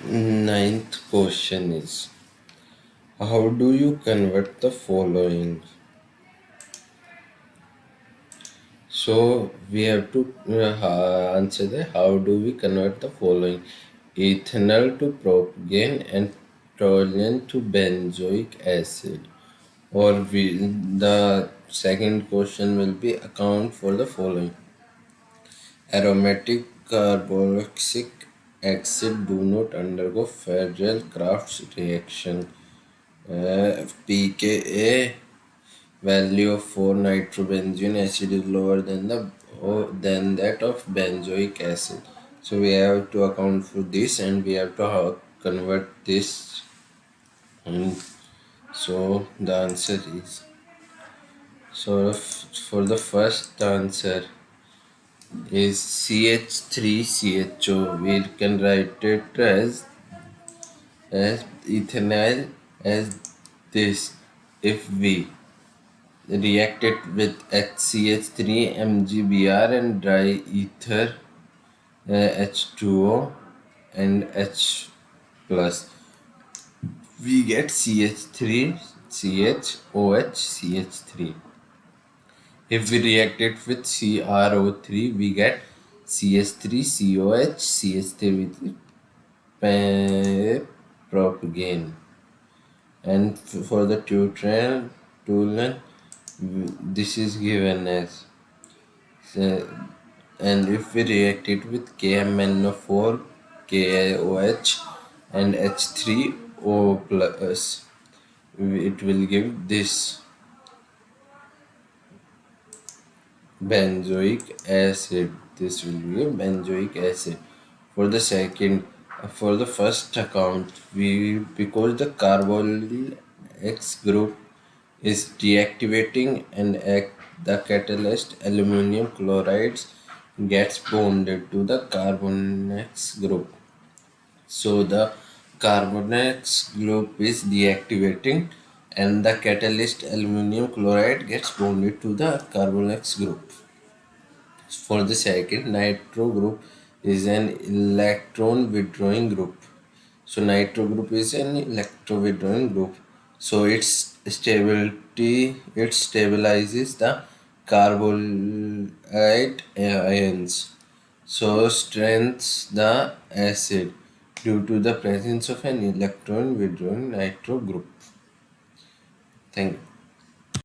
Ninth question is, how do you convert the following? So we have to answer that. How do we convert the following? Ethanol to propane and toluene to benzoic acid. Or the second question will be account for the following. Aromatic carboxylic acid do not undergo Farrell-Crafts reaction. pKa value of 4-nitrobenzene acid is lower than that of benzoic acid. So we have to account for this, and we have to convert this. And so the answer is, for the first answer is CH3CHO. We can write it as ethanol as this. If we react it with HCH3 MgBr and dry ether H2O and H plus, we get CH3 CHOH CH3. If we react it with CrO3, we get CH3COH CH3 with propane. And for the toluene, this is given as, and if we react it with KMnO4 KOH and H3O plus, it will give this benzoic acid. This will be a benzoic acid. For the first account, because the carbonyl X group is deactivating and the catalyst aluminum chlorides gets bonded to the carbox group. So the carbox group is deactivating and the catalyst aluminum chloride gets bonded to the carbox group. For the second, nitro group is an electron withdrawing group. So nitro group is an electron withdrawing group. So it stabilizes the carbonate ions. So strengthens the acid due to the presence of an electron withdrawing nitro group. Thank you.